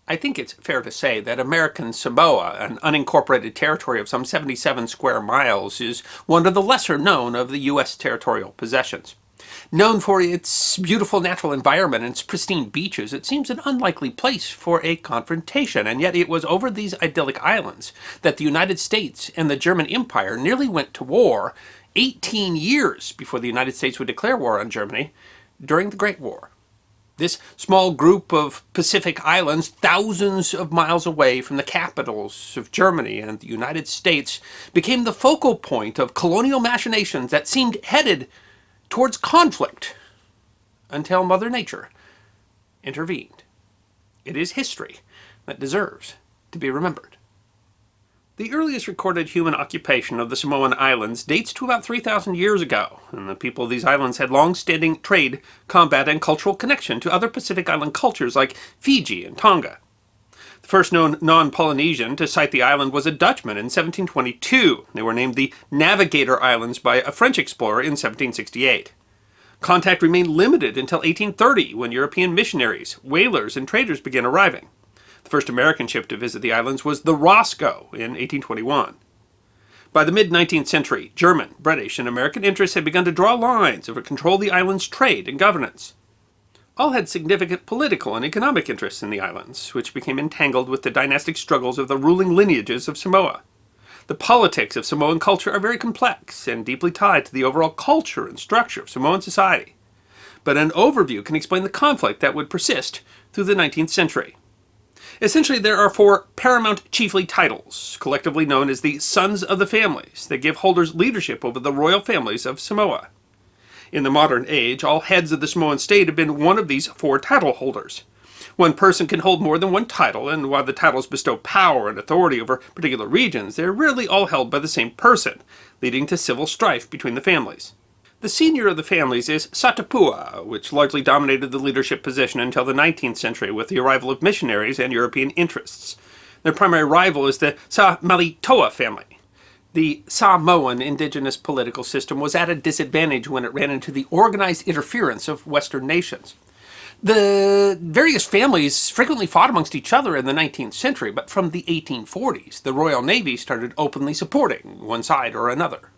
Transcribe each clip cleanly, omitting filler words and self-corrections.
I think it's fair to say that American Samoa, an unincorporated territory of some 77 square miles, is one of the lesser known of the U.S. territorial possessions. Known for its beautiful natural environment and its pristine beaches, it seems an unlikely place for a confrontation, and yet it was over these idyllic islands that the United States and the German Empire nearly went to war 18 years before the United States would declare war on Germany during the Great War. This small group of Pacific islands, thousands of miles away from the capitals of Germany and the United States, became the focal point of colonial machinations that seemed headed towards conflict until Mother Nature intervened. It is history that deserves to be remembered. The earliest recorded human occupation of the Samoan Islands dates to about 3,000 years ago, and the people of these islands had long-standing trade, combat, and cultural connection to other Pacific Island cultures like Fiji and Tonga. The first known non-Polynesian to sight the island was a Dutchman in 1722. They were named the Navigator Islands by a French explorer in 1768. Contact remained limited until 1830, when European missionaries, whalers, and traders began arriving. The first American ship to visit the islands was the Roscoe in 1821. By the mid-19th century, German, British, and American interests had begun to draw lines over control the island's trade and governance. All had significant political and economic interests in the islands, which became entangled with the dynastic struggles of the ruling lineages of Samoa. The politics of Samoan culture are very complex and deeply tied to the overall culture and structure of Samoan society. But an overview can explain the conflict that would persist through the 19th century. Essentially, there are four paramount chiefly titles, collectively known as the Sons of the Families, that give holders leadership over the royal families of Samoa. In the modern age, all heads of the Samoan state have been one of these four title holders. One person can hold more than one title, and while the titles bestow power and authority over particular regions, they are rarely all held by the same person, leading to civil strife between the families. The senior of the families is Satapua, which largely dominated the leadership position until the 19th century with the arrival of missionaries and European interests. Their primary rival is the Sa Malitoa family. The Samoan indigenous political system was at a disadvantage when it ran into the organized interference of Western nations. The various families frequently fought amongst each other in the 19th century, but from the 1840s, the Royal Navy started openly supporting one side or another.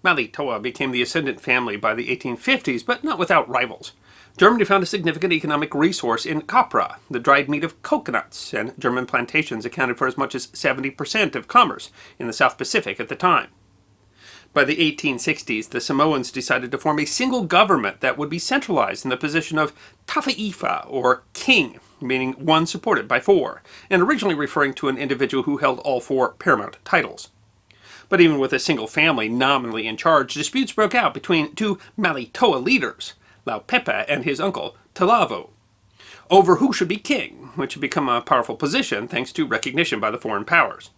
Malitoa became the ascendant family by the 1850s, but not without rivals. Germany found a significant economic resource in copra, the dried meat of coconuts, and German plantations accounted for as much as 70% of commerce in the South Pacific at the time. By the 1860s, the Samoans decided to form a single government that would be centralized in the position of Tawhaiifa, or king, meaning one supported by four, and originally referring to an individual who held all four paramount titles. But even with a single family nominally in charge, disputes broke out between two Malitoa leaders, Laupepa and his uncle, Talavo, over who should be king, which had become a powerful position thanks to recognition by the foreign powers.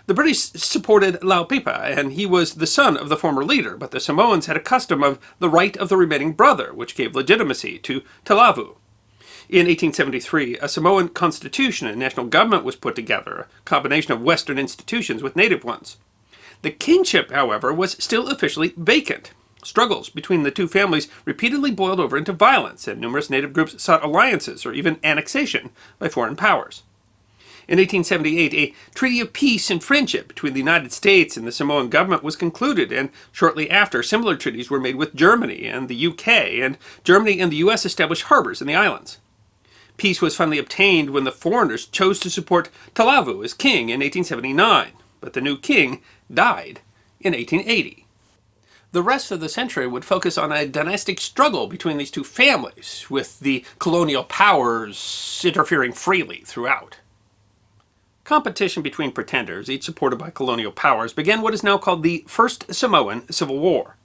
The British supported Laupepa, and he was the son of the former leader, but the Samoans had a custom of the right of the remaining brother, which gave legitimacy to Talavu. In 1873, a Samoan constitution and national government was put together, a combination of Western institutions with native ones. The kingship, however, was still officially vacant. Struggles between the two families repeatedly boiled over into violence, and numerous native groups sought alliances or even annexation by foreign powers. In 1878, a treaty of peace and friendship between the United States and the Samoan government was concluded, and shortly after, similar treaties were made with Germany and the UK, and Germany and the US established harbors in the islands. Peace was finally obtained when the foreigners chose to support Talavu as king in 1879, but the new king died in 1880. The rest of the century would focus on a dynastic struggle between these two families, with the colonial powers interfering freely throughout. Competition between pretenders, each supported by colonial powers, began what is now called the First Samoan Civil War.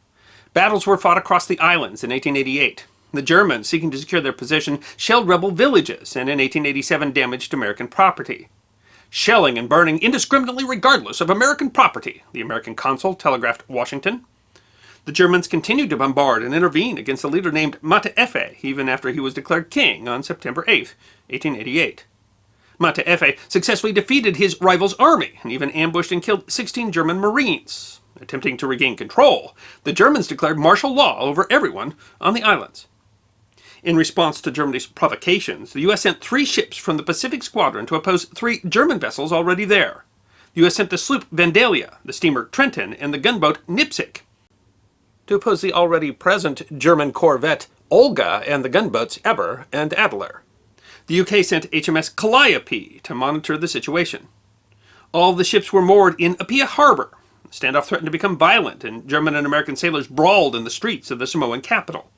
Battles were fought across the islands in 1888. The Germans, seeking to secure their position, shelled rebel villages and in 1887 damaged American property. Shelling and burning indiscriminately regardless of American property, the American consul telegraphed Washington. The Germans continued to bombard and intervene against a leader named Mataafe, even after he was declared king on September 8, 1888. Mataafe successfully defeated his rival's army and even ambushed and killed 16 German Marines. Attempting to regain control, the Germans declared martial law over everyone on the islands. In response to Germany's provocations, the U.S. sent 3 ships from the Pacific Squadron to oppose 3 German vessels already there. The U.S. sent the sloop Vandalia, the steamer Trenton, and the gunboat Nipsic to oppose the already present German corvette Olga and the gunboats Eber and Adler. The UK sent HMS Calliope to monitor the situation. All the ships were moored in Apia Harbor. The standoff threatened to become violent, and German and American sailors brawled in the streets of the Samoan capital.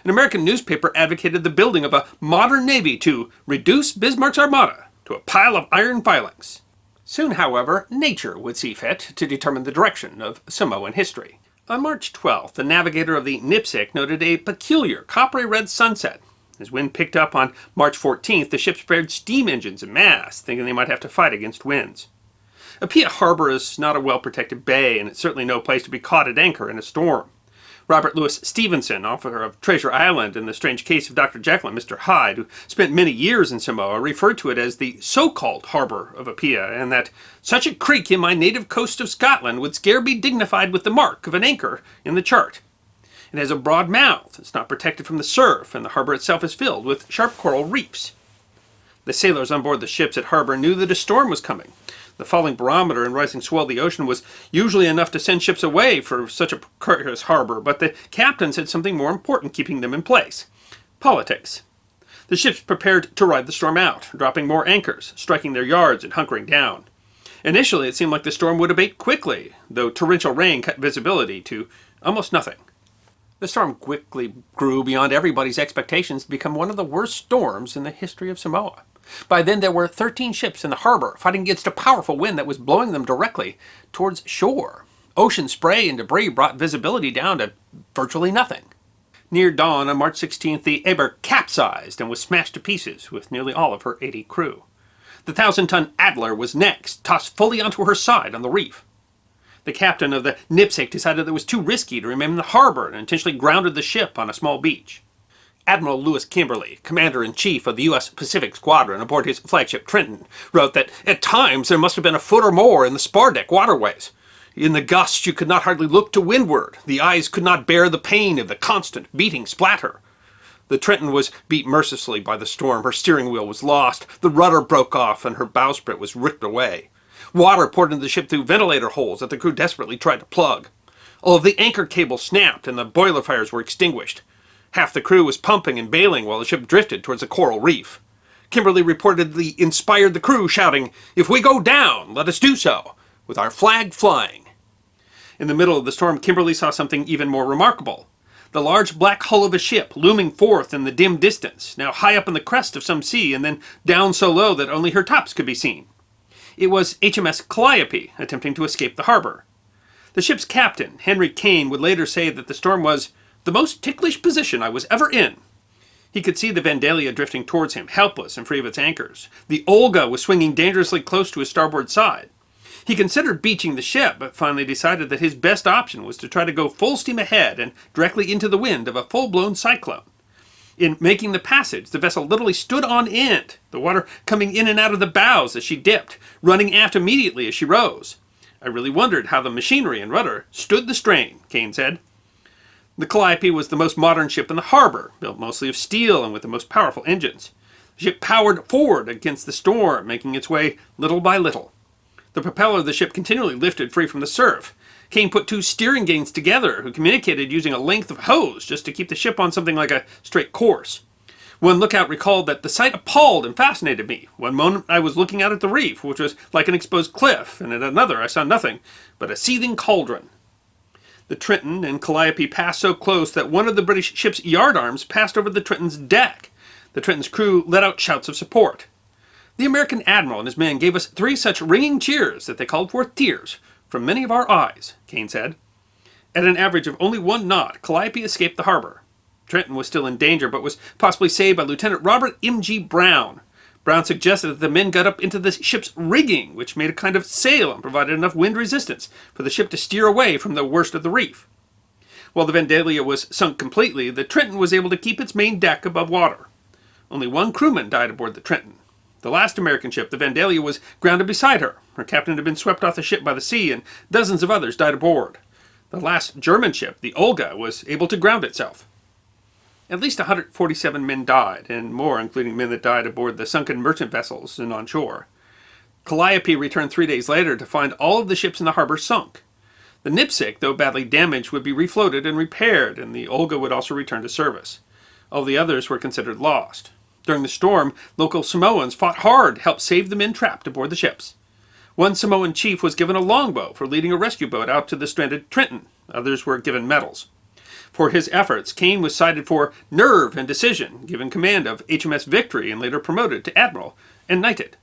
An American newspaper advocated the building of a modern navy to reduce Bismarck's armada to a pile of iron filings. Soon, however, nature would see fit to determine the direction of Samoan history. On March 12th, the navigator of the Nipsic noted a peculiar coppery red sunset. As wind picked up on March 14th, the ship spared steam engines en masse, thinking they might have to fight against winds. Apia Harbor is not a well-protected bay, and it's certainly no place to be caught at anchor in a storm. Robert Louis Stevenson, author of Treasure Island and the Strange Case of Dr. Jekyll and Mr. Hyde, who spent many years in Samoa, referred to it as the so-called harbor of Apia, and that such a creek in my native coast of Scotland would scarce be dignified with the mark of an anchor in the chart. It has a broad mouth, it's not protected from the surf, and the harbor itself is filled with sharp coral reefs. The sailors on board the ships at harbor knew that a storm was coming. The falling barometer and rising swell of the ocean was usually enough to send ships away for such a precarious harbor, but the captains had something more important keeping them in place: politics. The ships prepared to ride the storm out, dropping more anchors, striking their yards, and hunkering down. Initially, it seemed like the storm would abate quickly, though torrential rain cut visibility to almost nothing. The storm quickly grew beyond everybody's expectations to become one of the worst storms in the history of Samoa. By then, there were 13 ships in the harbor fighting against a powerful wind that was blowing them directly towards shore. Ocean spray and debris brought visibility down to virtually nothing. Near dawn on March 16th, the Eber capsized and was smashed to pieces with nearly all of her 80 crew. The 1,000-ton Adler was next, tossed fully onto her side on the reef. The captain of the Nipsic decided that it was too risky to remain in the harbor and intentionally grounded the ship on a small beach. Admiral Lewis Kimberly, commander-in-chief of the U.S. Pacific Squadron aboard his flagship Trenton, wrote that at times there must have been a foot or more in the spar deck waterways. In the gusts you could not hardly look to windward. The eyes could not bear the pain of the constant beating splatter. The Trenton was beat mercilessly by the storm. Her steering wheel was lost. The rudder broke off and her bowsprit was ripped away. Water poured into the ship through ventilator holes that the crew desperately tried to plug. All of the anchor cables snapped and the boiler fires were extinguished. Half the crew was pumping and bailing while the ship drifted towards a coral reef. Kimberly reportedly inspired the crew, shouting, "If we go down, let us do so, with our flag flying." In the middle of the storm, Kimberly saw something even more remarkable. The large black hull of a ship looming forth in the dim distance, now high up on the crest of some sea and then down so low that only her tops could be seen. It was HMS Calliope attempting to escape the harbor. The ship's captain, Henry Kane, would later say that the storm was the most ticklish position I was ever in. He could see the Vandalia drifting towards him, helpless and free of its anchors. The Olga was swinging dangerously close to his starboard side. He considered beaching the ship, but finally decided that his best option was to try to go full steam ahead and directly into the wind of a full-blown cyclone. In making the passage, the vessel literally stood on end, the water coming in and out of the bows as she dipped, running aft immediately as she rose. I really wondered how the machinery and rudder stood the strain, Kane said. The Calliope was the most modern ship in the harbor, built mostly of steel and with the most powerful engines. The ship powered forward against the storm, making its way little by little. The propeller of the ship continually lifted free from the surf. Kane put 2 steering gains together, who communicated using a length of hose just to keep the ship on something like a straight course. One lookout recalled that the sight appalled and fascinated me. One moment I was looking out at the reef, which was like an exposed cliff, and at another I saw nothing but a seething cauldron. The Trenton and Calliope passed so close that one of the British ship's yardarms passed over the Trenton's deck. The Trenton's crew let out shouts of support. The American admiral and his men gave us 3 such ringing cheers that they called forth tears from many of our eyes, Kane said. At an average of only 1 knot, Calliope escaped the harbor. Trenton was still in danger, but was possibly saved by Lieutenant Robert M.G. Brown. Brown suggested that the men got up into the ship's rigging, which made a kind of sail and provided enough wind resistance for the ship to steer away from the worst of the reef. While the Vandalia was sunk completely, the Trenton was able to keep its main deck above water. Only 1 crewman died aboard the Trenton. The last American ship, the Vandalia, was grounded beside her. Her captain had been swept off the ship by the sea, and dozens of others died aboard. The last German ship, the Olga, was able to ground itself. At least 147 men died, and more, including men that died aboard the sunken merchant vessels and on shore. Calliope returned 3 days later to find all of the ships in the harbor sunk. The Nipsic, though badly damaged, would be refloated and repaired, and the Olga would also return to service. All the others were considered lost. During the storm, local Samoans fought hard to help save the men trapped aboard the ships. One Samoan chief was given a longbow for leading a rescue boat out to the stranded Trenton. Others were given medals. For his efforts, Kane was cited for nerve and decision, given command of HMS Victory and later promoted to admiral and knighted.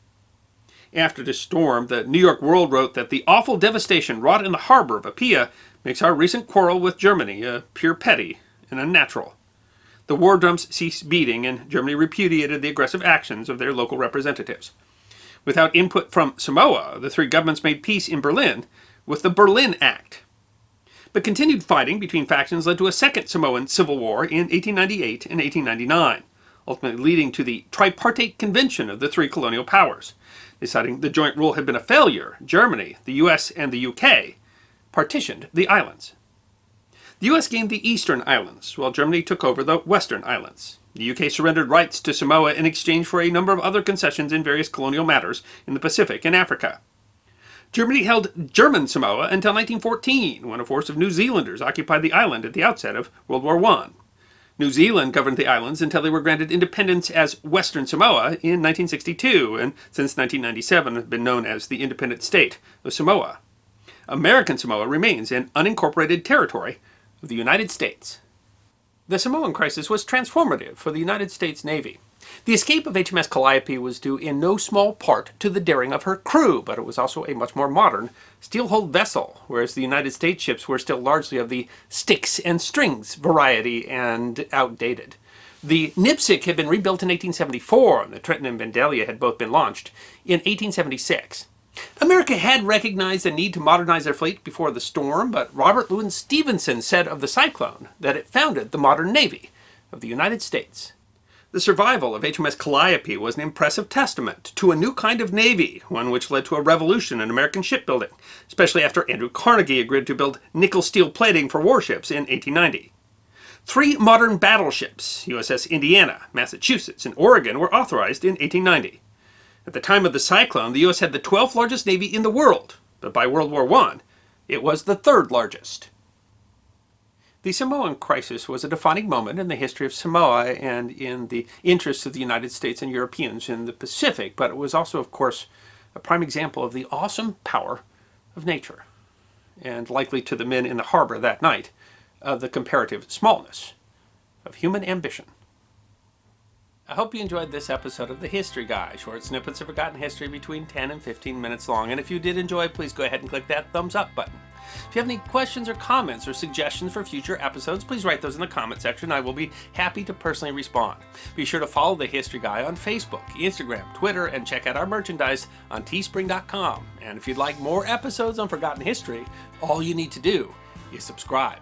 After the storm, the New York World wrote that the awful devastation wrought in the harbor of Apia makes our recent quarrel with Germany pure petty and unnatural. The war drums ceased beating, and Germany repudiated the aggressive actions of their local representatives. Without input from Samoa, the three governments made peace in Berlin with the Berlin Act. But continued fighting between factions led to a second Samoan civil war in 1898 and 1899, ultimately leading to the tripartite convention of the three colonial powers. Deciding the joint rule had been a failure, Germany, the US, and the UK partitioned the islands. The US gained the eastern islands, while Germany took over the western islands. The UK surrendered rights to Samoa in exchange for a number of other concessions in various colonial matters in the Pacific and Africa. Germany held German Samoa until 1914, when a force of New Zealanders occupied the island at the outset of World War I. New Zealand governed the islands until they were granted independence as Western Samoa in 1962, and since 1997 have been known as the independent state of Samoa. American Samoa remains an unincorporated territory of the United States. The Samoan Crisis was transformative for the United States Navy. The escape of HMS Calliope was due in no small part to the daring of her crew, but it was also a much more modern, steel-hulled vessel, whereas the United States ships were still largely of the sticks and strings variety and outdated. The Nipsic had been rebuilt in 1874, and the Trenton and Vandalia had both been launched in 1876. America had recognized the need to modernize their fleet before the storm, but Robert Louis Stevenson said of the Cyclone that it founded the modern Navy of the United States. The survival of HMS Calliope was an impressive testament to a new kind of navy, one which led to a revolution in American shipbuilding, especially after Andrew Carnegie agreed to build nickel-steel plating for warships in 1890. 3 modern battleships, USS Indiana, Massachusetts, and Oregon, were authorized in 1890. At the time of the Cyclone, the U.S. had the 12th largest navy in the world, but by World War I, it was the 3rd largest. The Samoan Crisis was a defining moment in the history of Samoa and in the interests of the United States and Europeans in the Pacific, but it was also, of course, a prime example of the awesome power of nature, and likely to the men in the harbor that night, of the comparative smallness of human ambition. I hope you enjoyed this episode of The History Guy, short snippets of forgotten history between 10 and 15 minutes long, and if you did enjoy, please go ahead and click that thumbs up button. If you have any questions or comments or suggestions for future episodes, please write those in the comment section. I will be happy to personally respond. Be sure to follow The History Guy on Facebook, Instagram, Twitter, and check out our merchandise on teespring.com. And if you'd like more episodes on forgotten history, all you need to do is subscribe.